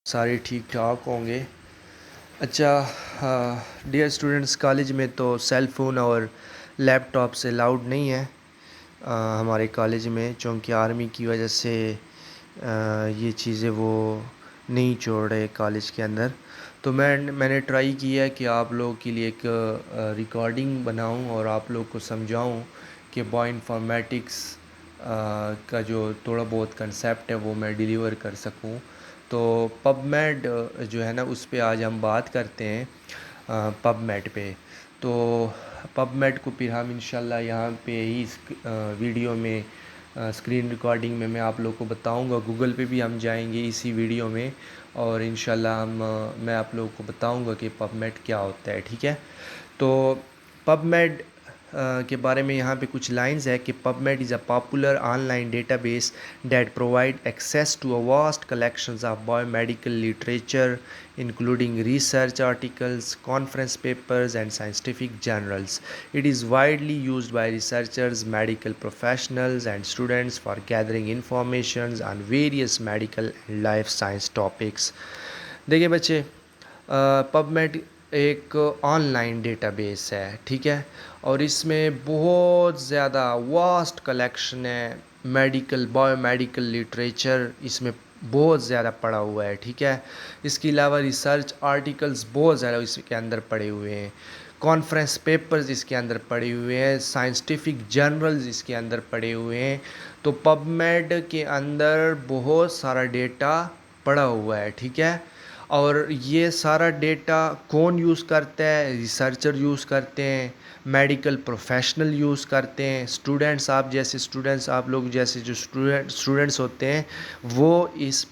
सारे ठीक ठाक होंगे। अच्छा, डियर स्टूडेंट्स, कॉलेज में तो सेल फ़ोन और लैपटॉप्स अलाउड नहीं है हमारे कॉलेज में, चूँकि आर्मी की वजह से ये चीज़ें वो नहीं छोड़ रहे कॉलेज के अंदर। तो मैंने ट्राई किया है कि आप लोगों के लिए एक रिकॉर्डिंग बनाऊं और आप लोग को समझाऊं कि बायोइन्फॉर्मेटिक्स का जो थोड़ा बहुत कंसेप्ट है वो मैं डिलीवर कर सकूं। तो पबमेड जो है ना, उस पे आज हम बात करते हैं, पबमेड पे। तो पबमेड को फिर हम इंशाल्लाह यहाँ पे ही वीडियो में स्क्रीन रिकॉर्डिंग में मैं आप लोग को बताऊंगा। गूगल पे भी हम जाएंगे इसी वीडियो में और इंशाल्लाह मैं आप लोगों को बताऊंगा कि पबमेड क्या होता है। ठीक है। तो पबमेड के बारे में यहाँ पे कुछ लाइंस है कि PubMed is a popular online database that provide access to a vast collections of biomedical literature including research articles, conference papers, and scientific journals. It is widely used by researchers, medical professionals, and students for gathering information on various medical and life science topics. देखिए बच्चे, PubMed एक online database है, ठीक है, और इसमें बहुत ज़्यादा वास्ट कलेक्शन है। बायोमेडिकल लिटरेचर इसमें बहुत ज़्यादा पड़ा हुआ है, ठीक है। इसके अलावा रिसर्च आर्टिकल्स बहुत ज़्यादा इसके अंदर पड़े हुए हैं, कॉन्फ्रेंस पेपर्स इसके अंदर पड़े हुए हैं, साइंटिफिक जर्नल्स इसके अंदर पड़े हुए हैं। तो पबमेड के अंदर बहुत सारा डेटा पड़ा हुआ है, ठीक है। और ये सारा डेटा कौन यूज़ करता है? रिसर्चर यूज़ करते हैं, मेडिकल प्रोफेशनल यूज़ करते हैं, स्टूडेंट्स, आप लोग जैसे जो स्टूडेंट्स होते हैं वो इस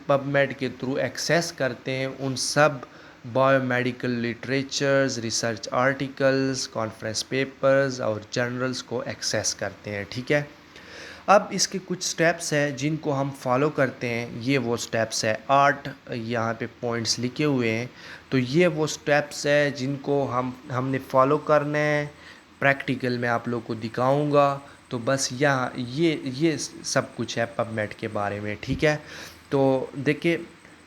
पबमेड के थ्रू एक्सेस करते हैं उन सब biomedical literatures, research articles, conference papers और जर्नल्स को एक्सेस करते हैं, ठीक है। अब इसके कुछ स्टेप्स हैं जिनको हम फॉलो करते हैं। ये वो स्टेप्स है, 8 यहाँ पे पॉइंट्स लिखे हुए हैं। तो ये वो स्टेप्स है जिनको हमने फॉलो करना है। प्रैक्टिकल में आप लोग को दिखाऊंगा। तो बस यहाँ ये सब कुछ है पबमेड के बारे में, ठीक है। तो देखिए,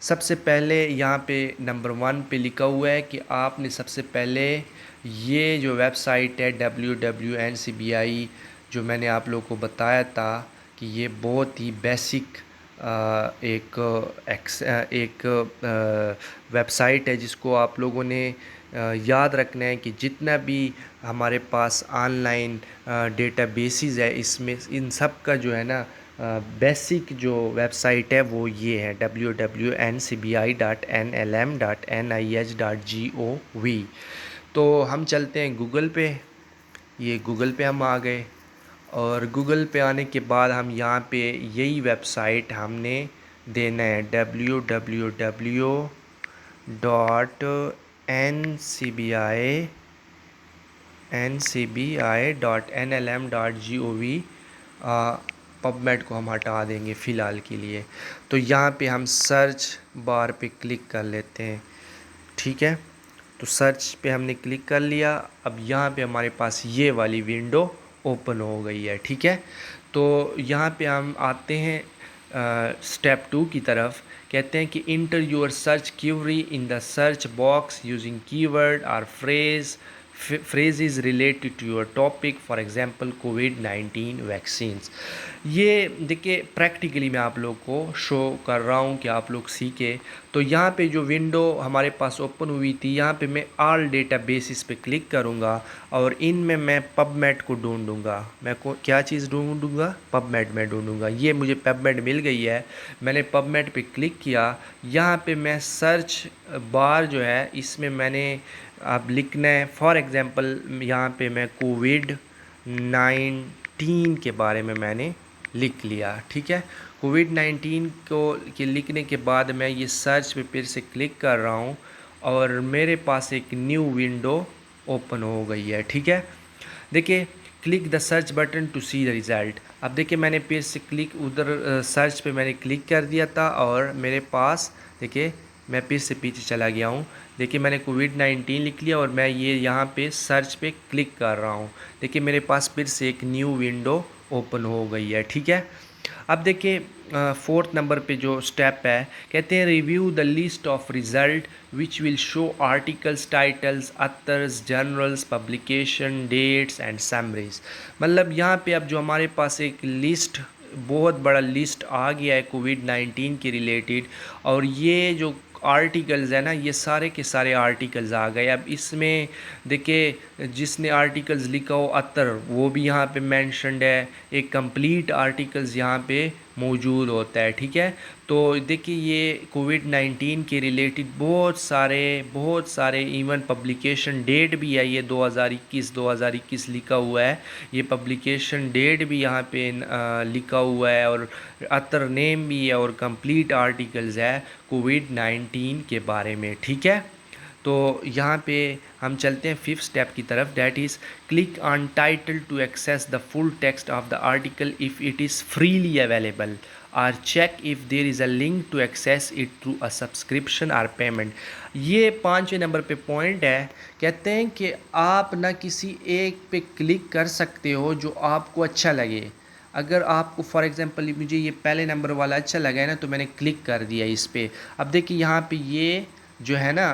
सबसे पहले यहाँ पे नंबर 1 पे लिखा हुआ है कि आपने सबसे पहले ये जो वेबसाइट है WWNCBI, जो मैंने आप लोगों को बताया था कि ये बहुत ही बेसिक एक वेबसाइट है जिसको आप लोगों ने याद रखना है कि जितना भी हमारे पास ऑनलाइन डेटाबेसेस है, इसमें इन सब का जो है ना बेसिक जो वेबसाइट है वो ये है www.ncbi.nlm.nih.gov। तो हम चलते हैं गूगल पे। ये गूगल पे हम आ गए और गूगल पे आने के बाद हम यहाँ पे यही वेबसाइट हमने देना है www.ncbi.nlm.gov। पबमेड को हम हटा देंगे फ़िलहाल के लिए। तो यहाँ पे हम सर्च बार पे क्लिक कर लेते हैं, ठीक है। तो सर्च पे हमने क्लिक कर लिया। अब यहाँ पे हमारे पास ये वाली विंडो ओपन हो गई है, ठीक है। तो यहाँ पे हम आते हैं स्टेप 2 की तरफ। कहते हैं कि enter your search query in the search box using keyword और phrases related to your topic, for example कोविड-19 वैक्सीन्स। ये देखिए, प्रैक्टिकली मैं आप लोग को शो कर रहा हूँ कि आप लोग सीखे। तो यहाँ पे जो विंडो हमारे पास ओपन हुई थी, यहाँ पे मैं ऑल डेटाबेसेस पे क्लिक करूँगा और इनमें मैं पबमेड को ढूंढूंगा। क्या चीज़ ढूंढूंगा? पबमेड में ढूंढूंगा। ये मुझे पबमेड मिल गई है। मैंने पबमेड पे क्लिक किया। यहाँ पे मैं सर्च बार जो है इसमें मैंने अब लिखना है, फॉर एग्ज़ाम्पल यहाँ पे मैं कोविड-19 के बारे में मैंने लिख लिया, ठीक है। कोविड-19 के लिखने के बाद मैं ये सर्च पे फिर से क्लिक कर रहा हूँ और मेरे पास एक न्यू विंडो ओपन हो गई है, ठीक है। देखिए, click the search button to see the result. अब देखिए, मैंने फिर से उधर सर्च पे मैंने क्लिक कर दिया था और मेरे पास देखिए मैं फिर से पीछे चला गया हूँ। देखिए, मैंने कोविड-19 लिख लिया और मैं ये यहाँ पे सर्च पे क्लिक कर रहा हूँ। देखिए, मेरे पास फिर से एक न्यू विंडो ओपन हो गई है, ठीक है। अब देखिए, फोर्थ नंबर पे जो स्टेप है, कहते हैं review the list of result which will show articles, titles, authors, journals, publication, dates and summaries. मतलब यहाँ पे अब जो हमारे पास एक लिस्ट, बहुत बड़ा लिस्ट आ गया है कोविड-19 के रिलेटेड, और ये जो आर्टिकल्स है ना, ये सारे के सारे आर्टिकल्स आ गए। अब इसमें देखिए, जिसने आर्टिकल्स लिखा हो अतर, वो भी यहाँ पे मेंशन्ड है, एक कंप्लीट आर्टिकल्स यहाँ पे मौजूद होता है। ठीक है, तो देखिए ये कोविड-19 के रिलेटेड बहुत सारे इवन पब्लिकेशन डेट भी है, ये 2021 लिखा हुआ है, ये पब्लिकेशन डेट भी यहाँ पे लिखा हुआ है, और अतर नेम भी है, और कंप्लीट आर्टिकल्स है कोविड-19 के बारे में। ठीक है, तो यहाँ पे हम चलते हैं फिफ्थ स्टेप की तरफ, that is click on title to access the full text of the article if it is freely available, और check if there is a link to access it through a subscription और payment. ये 5वें number पे point है, कहते हैं कि आप ना किसी एक पे क्लिक कर सकते हो जो आपको अच्छा लगे। अगर आपको फॉर एग्ज़ाम्पल मुझे ये पहले नंबर वाला अच्छा लगा है ना, तो मैंने क्लिक कर दिया इस पर। अब देखिए यहाँ पे ये जो है ना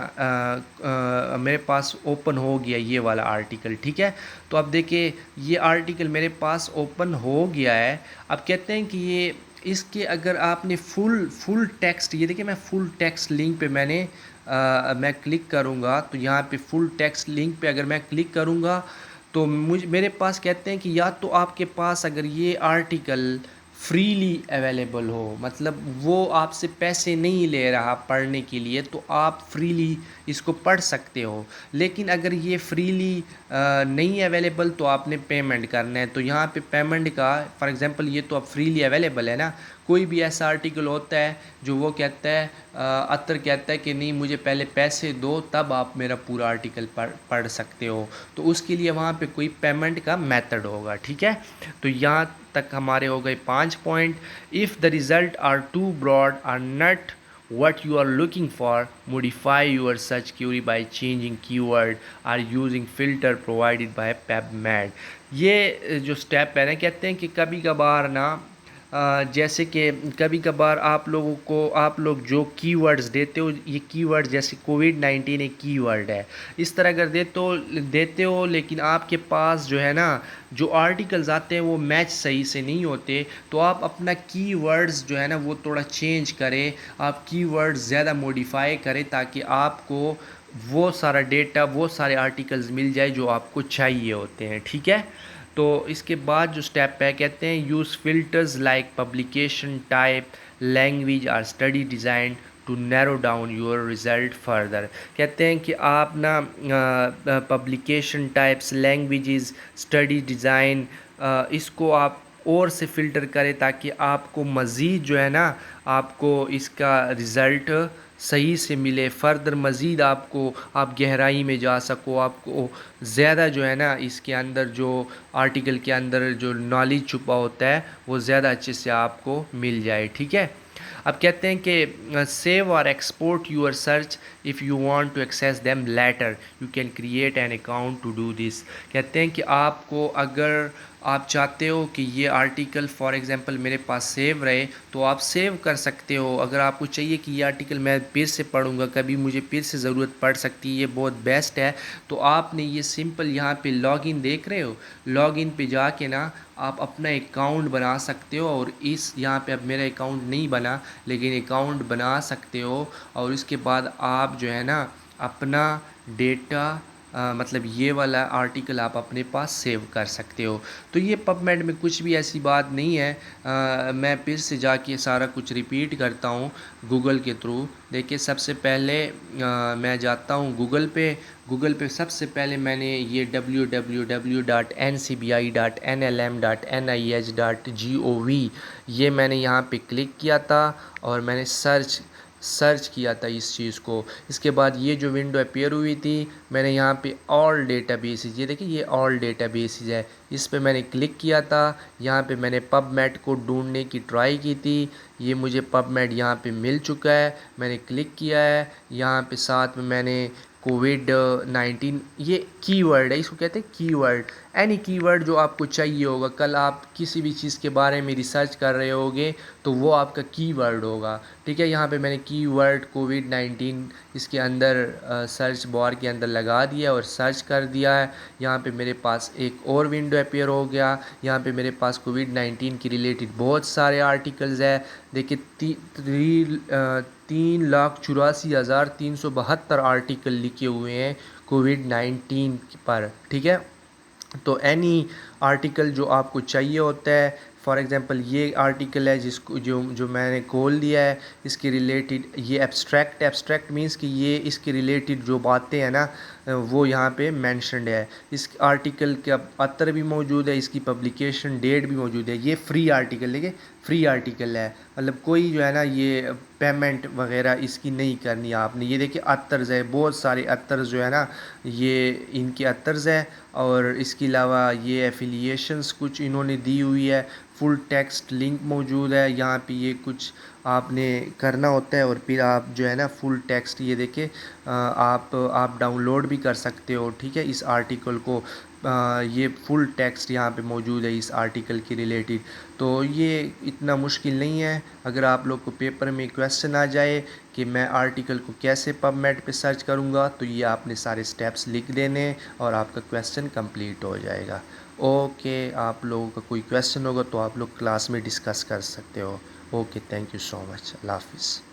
मेरे पास ओपन हो गया ये वाला आर्टिकल। ठीक है, तो अब देखिए ये आर्टिकल मेरे पास ओपन हो गया है। अब कहते हैं कि ये इसके अगर आपने फुल टेक्स्ट, ये देखिए मैं फुल टेक्स्ट लिंक पे मैं क्लिक करूँगा, तो यहाँ पे फुल टेक्स्ट लिंक पे अगर मैं क्लिक करूँगा, तो मेरे पास कहते हैं कि या तो आपके पास अगर ये आर्टिकल फ्रीली अवेलेबल हो, मतलब वो आपसे पैसे नहीं ले रहा पढ़ने के लिए, तो आप फ्रीली इसको पढ़ सकते हो। लेकिन अगर ये फ्रीली नहीं अवेलेबल, तो आपने पेमेंट करना है। तो यहाँ पे पेमेंट का, फॉर एग्जांपल ये तो अब फ्रीली अवेलेबल है ना, कोई भी ऐसा आर्टिकल होता है जो वो कहता है अतर कहता है कि नहीं मुझे पहले पैसे दो तब आप मेरा पूरा आर्टिकल पढ़ सकते हो, तो उसके लिए वहाँ पे कोई पेमेंट का मेथड होगा। ठीक है, तो यहाँ तक हमारे हो गए 5 point. If the result are too broad or not what you are looking for, modify your search query by changing keyword or using filter provided by PubMed। ये जो स्टेप है ना, कहते हैं कि कभी कभार ना जैसे कि कभी कभार आप लोग जो कीवर्ड्स देते हो, ये कीवर्ड जैसे कोविड-19 एक कीवर्ड है, इस तरह अगर देते हो लेकिन आपके पास जो है ना जो आर्टिकल्स आते हैं वो मैच सही से नहीं होते, तो आप अपना कीवर्ड्स जो है ना वो थोड़ा चेंज करें, आप कीवर्ड्स ज़्यादा मॉडिफाई करें, ताकि आपको वो सारा डेटा, वो सारे आर्टिकल्स मिल जाए जो आपको चाहिए होते हैं। ठीक है, तो इसके बाद जो स्टेप है, कहते हैं use filters like publication type, language और study design to narrow down your result further. कहते हैं कि आप ना publication types, languages, study design, इसको आप और से फ़िल्टर करें, ताकि आपको मज़ीद जो है ना आपको इसका रिज़ल्ट सही से मिले, फ़र्दर मज़ीद आप गहराई में जा सको, आपको ज़्यादा जो है ना इसके अंदर जो आर्टिकल के अंदर जो नॉलेज छुपा होता है वो ज़्यादा अच्छे से आपको मिल जाए। ठीक है, अब कहते हैं कि सेव और export your search if you want to access them later, you can create an account to do this. कहते हैं कि आपको अगर आप चाहते हो कि ये आर्टिकल फॉर एग्ज़ाम्पल मेरे पास सेव रहे, तो आप सेव कर सकते हो। अगर आपको चाहिए कि ये आर्टिकल मैं फिर से पढ़ूँगा, कभी मुझे फिर से ज़रूरत पड़ सकती है, ये बहुत बेस्ट है, तो आपने ये सिंपल यहाँ पे लॉगिन देख रहे हो, लॉगिन पे जाके ना आप अपना अकाउंट बना सकते हो, और इस यहाँ पे अब मेरा अकाउंट नहीं बना, लेकिन अकाउंट बना सकते हो, और इसके बाद आप जो है ना अपना डेटा मतलब ये वाला आर्टिकल आप अपने पास सेव कर सकते हो। तो ये पबमेड में कुछ भी ऐसी बात नहीं है। मैं फिर से जाके सारा कुछ रिपीट करता हूँ गूगल के थ्रू। देखिए सबसे पहले मैं जाता हूँ गूगल पे सबसे पहले मैंने ये www.ncbi.nlm.nih.gov ये मैंने यहाँ पे क्लिक किया था, और मैंने सर्च किया था इस चीज़ को। इसके बाद ये जो विंडो अपीयर हुई थी, मैंने यहाँ पे ऑल डेटाबेसेस, ये देखिए ये ऑल डेटाबेसेस है, इस पे मैंने क्लिक किया था। यहाँ पे मैंने पबमेड को ढूंढने की ट्राई की थी, ये मुझे पबमेड यहाँ पे मिल चुका है, मैंने क्लिक किया है। यहाँ पे साथ में मैंने कोविड-19 ये कीवर्ड है, इसको कहते हैं कीवर्ड, एनी कीवर्ड जो आपको चाहिए होगा, कल आप किसी भी चीज़ के बारे में रिसर्च कर रहे होगे तो वो आपका कीवर्ड होगा। ठीक है, यहाँ पे मैंने कीवर्ड कोविड-19 इसके अंदर सर्च बार के अंदर लगा दिया और सर्च कर दिया है। यहाँ पे मेरे पास एक और विंडो अपीयर हो गया। यहाँ पे मेरे पास कोविड-19 के रिलेटेड बहुत सारे आर्टिकल्स है। देखिए 3,84,372 आर्टिकल लिखे हुए हैं कोविड-19 पर। ठीक है, तो एनी आर्टिकल जो आपको चाहिए होता है, फॉर एग्ज़ाम्पल ये आर्टिकल है जिसको जो जो मैंने खोल दिया है, इसके रिलेटेड ये एब्स्ट्रैक्ट मींस कि ये इसके रिलेटेड जो बातें हैं ना वो यहाँ पे मेंशन्ड है। इस आर्टिकल का पत्र भी मौजूद है, इसकी पब्लिकेशन डेट भी मौजूद है। ये फ्री आर्टिकल, देखिए फ्री आर्टिकल है, मतलब कोई जो है ना ये पेमेंट वगैरह इसकी नहीं करनी आपने। ये देखिए अतर्स है, बहुत सारे अतर्स जो है ना ये इनके अतर्स है, और इसके अलावा ये एफिलिएशंस कुछ इन्होंने दी हुई है। फुल टेक्स्ट लिंक मौजूद है यहाँ पे, ये कुछ आपने करना होता है और फिर आप जो है ना फुल टेक्स्ट ये देखे आप डाउनलोड भी कर सकते हो। ठीक है, इस आर्टिकल को ये फुल टेक्स्ट यहाँ पे मौजूद है इस आर्टिकल के रिलेटेड। तो ये इतना मुश्किल नहीं है। अगर आप लोग को पेपर में क्वेश्चन आ जाए कि मैं आर्टिकल को कैसे पबमेड पे सर्च करूँगा, तो ये आपने सारे स्टेप्स लिख देने और आपका क्वेश्चन कंप्लीट हो जाएगा। ओके, आप लोगों का कोई क्वेश्चन होगा तो आप लोग क्लास में डिस्कस कर सकते हो। Okay, thank you so much, अल्लाह हाफिज़।